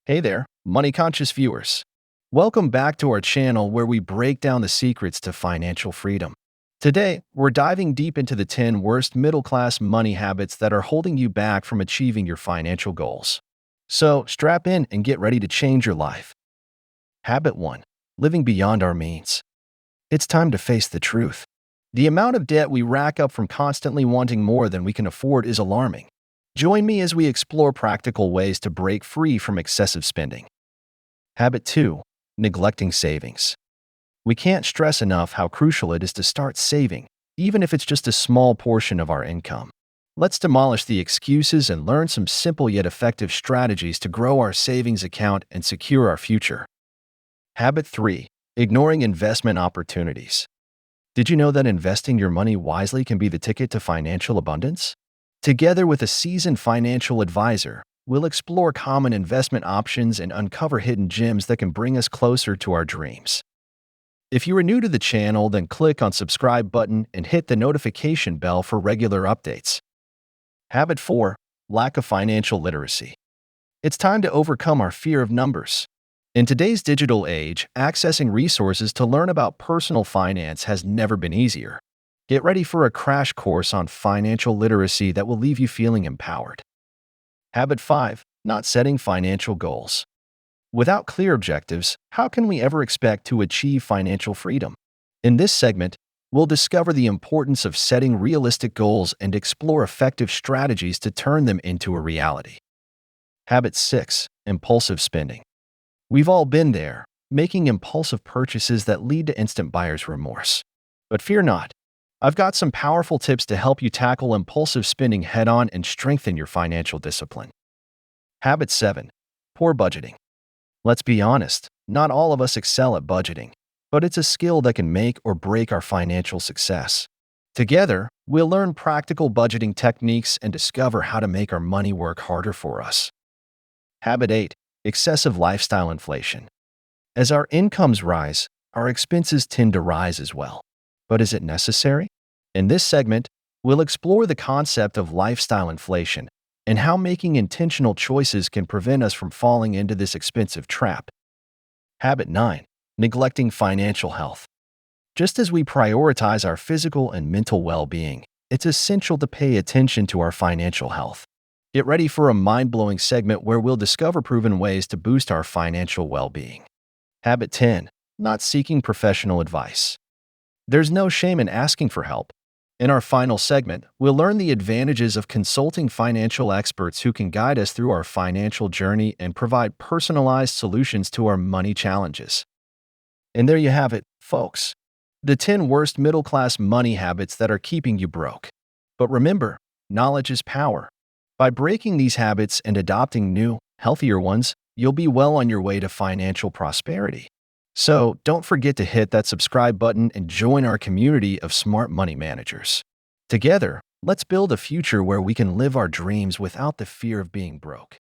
Hey there, money-conscious viewers. Welcome back to our channel where we break down the secrets to financial freedom. Today, we're diving deep into the 10 worst middle-class money habits that are holding you back from achieving your financial goals. So, strap in and get ready to change your life. Habit 1. Living beyond our means. It's time to face the truth. The amount of debt we rack up from constantly wanting more than we can afford is alarming. Join me as we explore practical ways to break free from excessive spending. Habit 2. Neglecting savings. We can't stress enough how crucial it is to start saving, even if it's just a small portion of our income. Let's demolish the excuses and learn some simple yet effective strategies to grow our savings account and secure our future. Habit 3. Ignoring investment opportunities. Did you know that investing your money wisely can be the ticket to financial abundance? Together with a seasoned financial advisor, we'll explore common investment options and uncover hidden gems that can bring us closer to our dreams. If you are new to the channel, then click on subscribe button and hit the notification bell for regular updates. Habit 4. Lack of financial literacy. It's time to overcome our fear of numbers. In today's digital age, accessing resources to learn about personal finance has never been easier. Get ready for a crash course on financial literacy that will leave you feeling empowered. Habit 5. Not setting financial goals. Without clear objectives, how can we ever expect to achieve financial freedom? In this segment, we'll discover the importance of setting realistic goals and explore effective strategies to turn them into a reality. Habit 6. Impulsive spending. We've all been there, making impulsive purchases that lead to instant buyer's remorse. But fear not. I've got some powerful tips to help you tackle impulsive spending head-on and strengthen your financial discipline. Habit 7. Poor budgeting. Let's be honest, not all of us excel at budgeting, but it's a skill that can make or break our financial success. Together, we'll learn practical budgeting techniques and discover how to make our money work harder for us. Habit 8. Excessive lifestyle inflation. As our incomes rise, our expenses tend to rise as well. But is it necessary? In this segment, we'll explore the concept of lifestyle inflation and how making intentional choices can prevent us from falling into this expensive trap. Habit 9. Neglecting financial health. Just as we prioritize our physical and mental well-being, it's essential to pay attention to our financial health. Get ready for a mind-blowing segment where we'll discover proven ways to boost our financial well-being. Habit 10. Not seeking professional advice. There's no shame in asking for help. In our final segment, we'll learn the advantages of consulting financial experts who can guide us through our financial journey and provide personalized solutions to our money challenges. And there you have it, folks. The 10 worst middle-class money habits that are keeping you broke. But remember, knowledge is power. By breaking these habits and adopting new, healthier ones, you'll be well on your way to financial prosperity. So, don't forget to hit that subscribe button and join our community of smart money managers. Together, let's build a future where we can live our dreams without the fear of being broke.